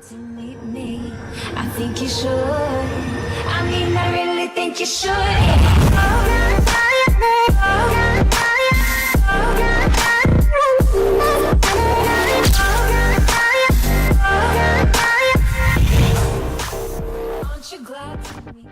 To meet me, I think you should. I mean, I really think you should. Aren't you glad to meet me?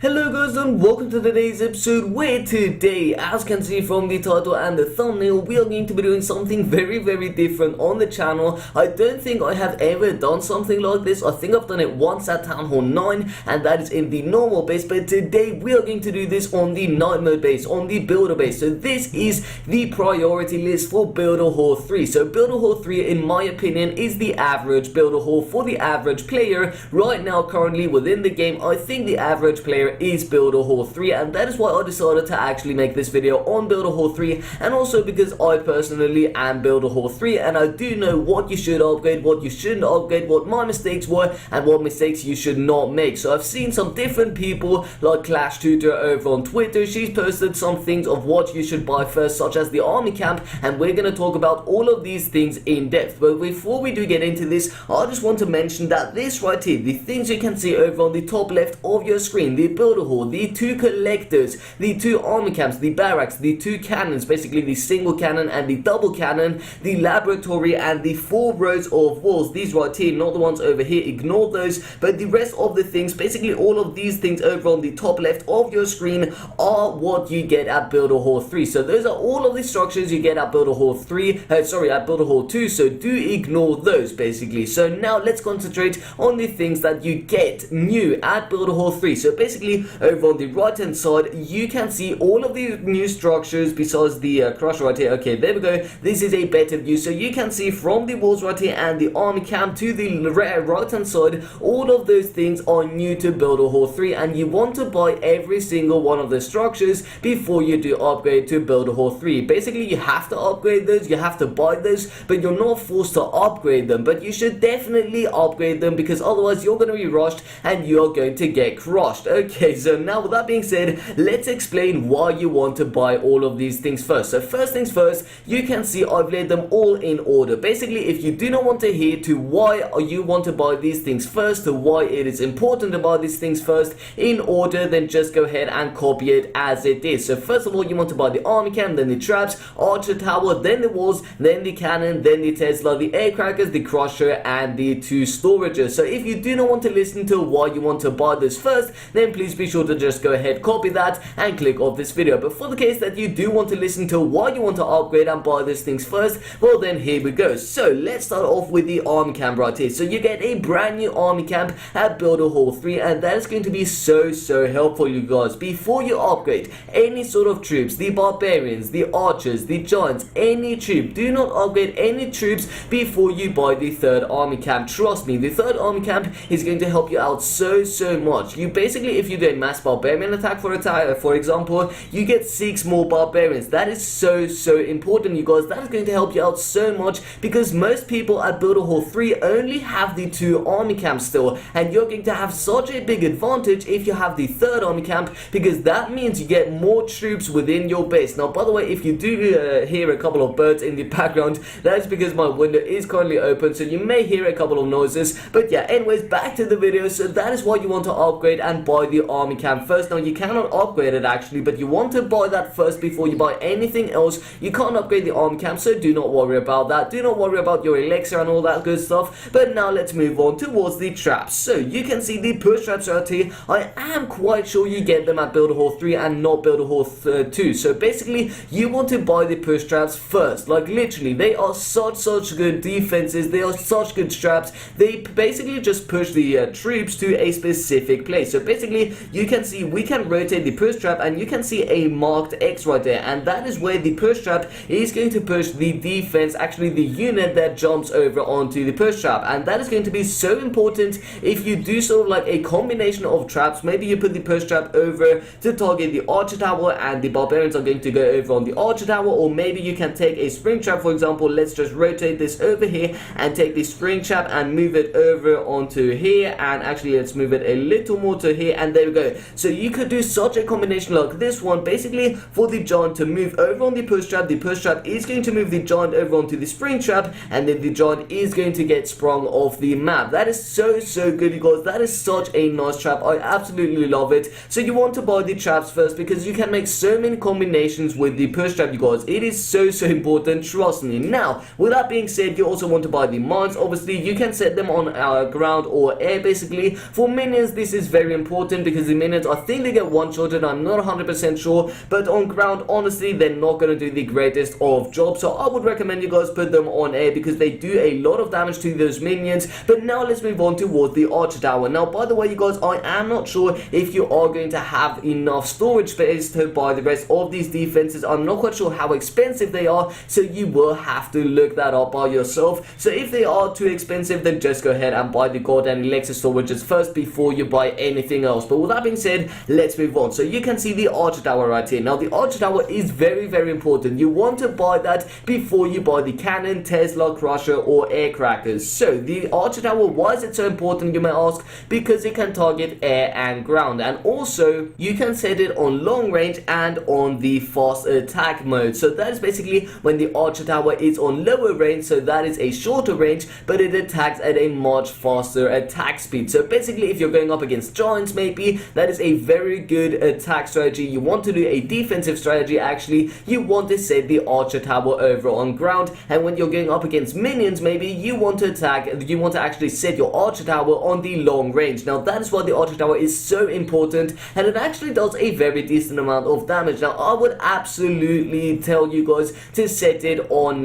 Hello guys and welcome to today's episode where today, as you can see from the title and the thumbnail, we are going to be doing something very different on the channel. I don't think I have ever done something like this. I think I've done it once at Town Hall 9 and that is in the normal base, but today we are going to do this on the night mode base, on the builder base. So this is the priority list for Builder Hall 3. So Builder Hall 3 in my opinion is the average Builder Hall for the average player. Right now currently within the game, I think the average player is Builder Hall 3, and that is why I decided to actually make this video on Builder Hall 3, and also because I personally am Builder Hall 3 and I do know what you should upgrade, what you shouldn't upgrade, what my mistakes were and what mistakes you should not make. So I've seen some different people like Clash Tutor over on Twitter. She's posted some things of what you should buy first, such as the army camp, and we're going to talk about all of these things in depth. But before we do get into this, I just want to mention that this right here, the things you can see over on the top left of your screen, the Builder Hall, the 2 collectors, the 2 army camps, the barracks, the 2 cannons, basically the single cannon and the double cannon, the laboratory, and the 4 rows of walls. These right here, not the ones over here, ignore those, but the rest of the things, basically all of these things over on the top left of your screen are what you get at Builder Hall 3. So those are all of the structures you get at Builder Hall 3, at Builder Hall 2, so do ignore those basically. So now let's concentrate on the things that you get new at Builder Hall 3. So basically over on the right hand side you can see all of these new structures besides the crush right here. Okay, there we go. This is a better view, so you can see from the walls right here and the army camp to the right hand side, all of those things are new to Builder Hall 3, and you want to buy every single one of the structures before you do upgrade to Builder Hall 3. Basically you have to upgrade those, you have to buy those, but you're not forced to upgrade them, but you should definitely upgrade them because otherwise you're going to be rushed and you're going to get crushed. Okay, so now with that being said, let's explain why you want to buy all of these things first. So first things first, you can see I've laid them all in order. Basically, if you do not want to hear to why you want to buy these things first, to why it is important to buy these things first in order, then just go ahead and copy it as it is. So first of all, you want to buy the army camp, then the traps, archer tower, then the walls, then the cannon, then the Tesla, the air crackers, the crusher, and the 2 storages. So if you do not want to listen to why you want to buy this first, then please be sure to just go ahead, copy that and click off this video. But for the case that you do want to listen to why you want to upgrade and buy these things first, well then here we go. So let's start off with the army camp right here. So you get a brand new army camp at Builder Hall 3, and that is going to be so helpful, you guys. Before you upgrade any sort of troops, the barbarians, the archers, the giants, any troop, do not upgrade any troops before you buy the 3rd army camp. Trust me, the 3rd army camp is going to help you out so much. You basically, if you do a mass barbarian attack for example, you get 6 more barbarians. That is so important, you guys. That is going to help you out so much because most people at Builder Hall 3 only have the 2 army camps still, and you're going to have such a big advantage if you have the 3rd army camp, because that means you get more troops within your base. Now by the way, if you do hear a couple of birds in the background, that is because my window is currently open, so you may hear a couple of noises. But yeah, anyways, back to the video. So that is why you want to upgrade and buy the army camp first. Now you cannot upgrade it actually, but you want to buy that first before you buy anything else. You can't upgrade the army camp, so do not worry about that. Do not worry about your elixir and all that good stuff. But now let's move on towards the traps. So you can see the push traps right here. I am quite sure you get them at Builder Hall 3 and not Builder Hall 2. So basically you want to buy the push traps first. Like literally, they are such good defenses. They are such good traps. They basically just push the troops to a specific place. So basically you can see we can rotate the push trap, and you can see a marked X right there, and that is where the push trap is going to push the defense, actually the unit that jumps over onto the push trap. And that is going to be so important if you do sort of like a combination of traps. Maybe you put the push trap over to target the archer tower and the barbarians are going to go over on the archer tower, or maybe you can take a spring trap, for example. Let's just rotate this over here and take the spring trap and move it over onto here, and actually let's move it a little more to here, and then there we go. So you could do such a combination like this one, basically for the giant to move over on the push trap. The push trap is going to move the giant over onto the spring trap, and then the giant is going to get sprung off the map. That is so good, you guys. That is such a nice trap. I absolutely love it. So you want to buy the traps first because you can make so many combinations with the push trap, you guys. It is so important, trust me. Now, with that being said, you also want to buy the mines. Obviously, you can set them on ground or air, basically. For minions, this is very important because the minions, I think they get one-shotted. I'm not 100% sure, but on ground, honestly, they're not going to do the greatest of jobs. So I would recommend you guys put them on air because they do a lot of damage to those minions. But now let's move on towards the archer tower. Now, by the way, you guys, I am not sure if you are going to have enough storage space to buy the rest of these defenses. I'm not quite sure how expensive they are, so you will have to look that up by yourself. So if they are too expensive, then just go ahead and buy the goddamn elixir storages first before you buy anything else. But with that being said, let's move on. So you can see the archer tower right here. Now, the archer tower is very important. You want to buy that before you buy the cannon, Tesla, crusher, or air crackers. So the archer tower, why is it so important, you may ask? Because it can target air and ground, and also you can set it on long range and on the fast attack mode. So that is basically when the archer tower is on lower range, so that is a shorter range, but it attacks at a much faster attack speed. So basically, if you're going up against giants, maybe that is a very good attack strategy. You want to do a defensive strategy, actually. You want to set the archer tower over on ground, and when you're going up against minions, maybe you want to actually set your archer tower on the long range. Now, that is why the archer tower is so important, and it actually does a very decent amount of damage. Now, I would absolutely tell you guys to set it on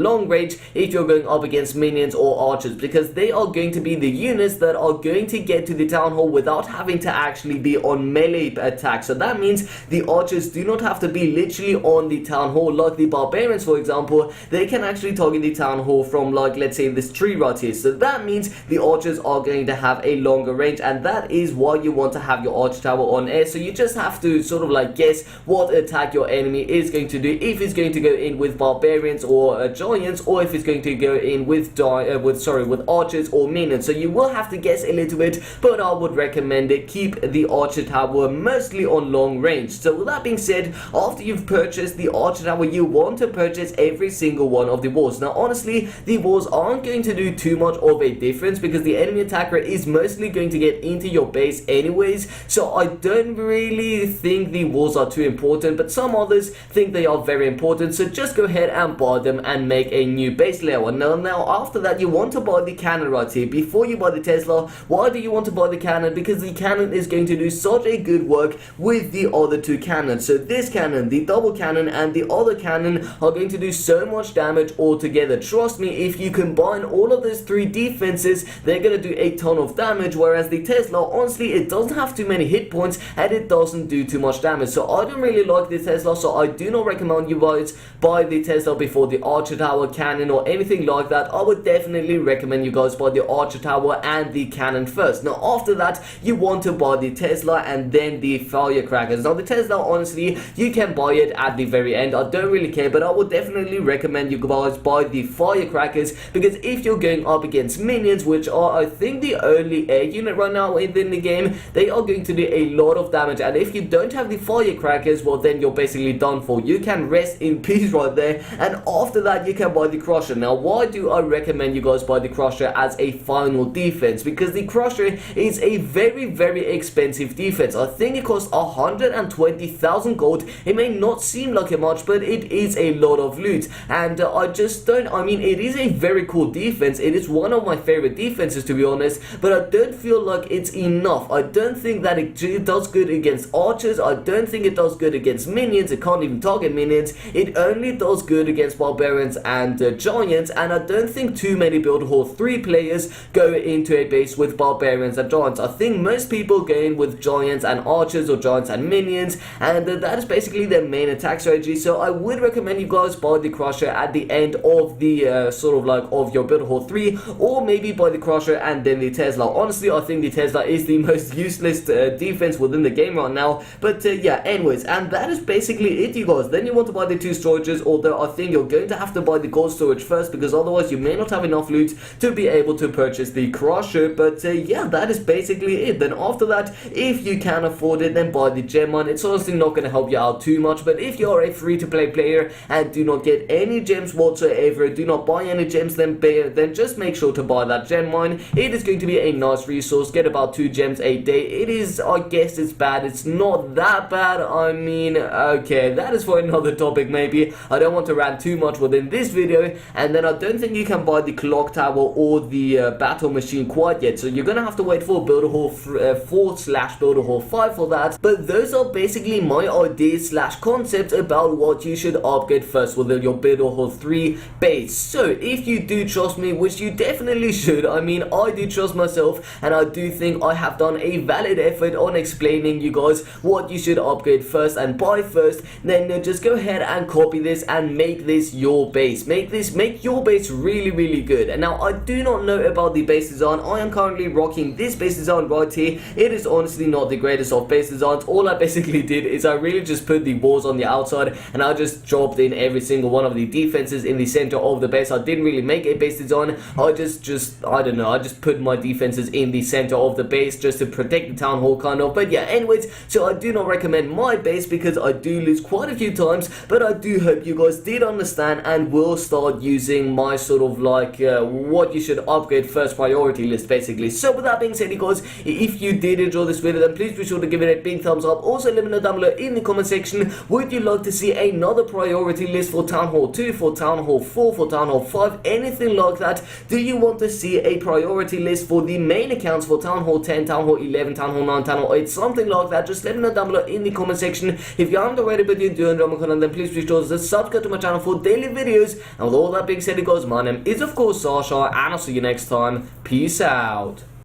long range if you're going up against minions or archers, because they are going to be the units that are going to get to the town hall without having to actually be on melee attack. So that means the archers do not have to be literally on the town hall like the barbarians, for example. They can actually target the town hall from, like, let's say this tree right here. So that means the archers are going to have a longer range, and that is why you want to have your archer tower on air. So you just have to sort of like guess what attack your enemy is going to do, if it's going to go in with barbarians or giants, or if it's going to go in with archers or minions. So you will have to guess a little bit, but I would recommend it. Keep the archer tower mostly on long range. So with that being said, after you've purchased the archer tower, you want to purchase every single one of the walls. Now, honestly, the walls aren't going to do too much of a difference because the enemy attack rate is mostly going to get into your base anyways. So I don't really think the walls are too important, but some others think they are very important. So just go ahead and buy them and make a new base layer. Now after that, you want to buy the cannon right here before you buy the Tesla. Why do you want to buy the cannon? Because the cannon is going to do such a good work with the other two cannons. So this cannon, the double cannon, and the other cannon are going to do so much damage altogether. Trust me, if you combine all of those three defenses, they're going to do a ton of damage, whereas the Tesla, honestly, it doesn't have too many hit points and it doesn't do too much damage. So I don't really like the Tesla, so I do not recommend you guys buy the Tesla before the archer tower, cannon, or anything like that. I would definitely recommend you guys buy the archer tower and the cannon first. Now after that, you want to buy the Tesla and then the firecrackers. Now the Tesla, honestly, you can buy it at the very end. I don't really care, but I would definitely recommend you guys buy the firecrackers, because if you're going up against minions, which are, I think, the only air unit right now within the game, they are going to do a lot of damage. And if you don't have the firecrackers, well, then you're basically done for. You can rest in peace right there, and after that you can buy the crusher. Now why do I recommend you guys buy the crusher as a final defense? Because the crusher is a very expensive defense. I think it costs 120,000 gold. It may not seem like much, but it is a lot of loot, and it is a very cool defense. It is one of my favorite defenses, to be honest, but I don't feel like it's enough. I don't think that it does good against archers. I don't think it does good against minions. It can't even target minions. It only does good against barbarians and giants, and I don't think too many Build Hall 3 players go into a base with barbarians and giants. I think most people go in with giants and archers, or giants and minions, and that is basically their main attack strategy. So I would recommend you guys buy the crusher at the end of the of your Build Hall 3, or maybe buy the crusher and then the Tesla. Honestly, I think the Tesla is the most useless defense within the game right now, but yeah, anyways, and that is basically it, you guys. Then you want to buy the 2 storages, although I think you're going to have to buy the gold storage first, because otherwise you may not have enough loot to be able to purchase the crusher. But yeah, that is basically it. The then after that, if you can afford it, then buy the gem mine. It's honestly not going to help you out too much, but if you're a free-to-play player and do not get any gems whatsoever, do not buy any gems, then just make sure to buy that gem mine. It is going to be a nice resource. Get about 2 gems a day. It is, I guess it's bad. It's not that bad. I mean, okay, that is for another topic maybe. I don't want to rant too much within this video. And then I don't think you can buy the clock tower or the battle machine quite yet, so you're gonna have to wait for Builder Hall 4/Builder Hall 5 for that. But those are basically my ideas / concepts about what you should upgrade first within your Builder Hall 3 base. So if you do trust me, which you definitely should, I mean, I do trust myself, and I do think I have done a valid effort on explaining you guys what you should upgrade first and buy first, then just go ahead and copy this and make this your base. Make your base really good. And now I do not know about the base design. I am currently rocking this base design right here. It is honestly not the greatest of base designs. All I basically did is I really just put the walls on the outside, and I just dropped in every single one of the defenses in the center of the base. I didn't really make a base design. I don't know, I just put my defenses in the center of the base just to protect the town hall kind of. But yeah, anyways, so I do not recommend my base because I do lose quite a few times, but I do hope you guys did understand and will start using my sort of like what you should upgrade first priority list basically. So with that being said, you guys, if you did enjoy this video, then please be sure to give it a big thumbs up. Also let me know down below in the comment section, would you like to see another priority list for Town Hall 2, for Town Hall 4, for Town Hall 5, anything like that? Do you want to see a priority list for the main accounts for Town Hall 10, Town Hall 11, Town Hall 9, Town Hall 8, something like that? Just let me know down below in the comment section. If you haven't already but you do enjoy my content, then please be sure to subscribe to my channel for daily videos. And with all that being said, you guys, my name is of course Asascha, and I'll see you next time. Peace out.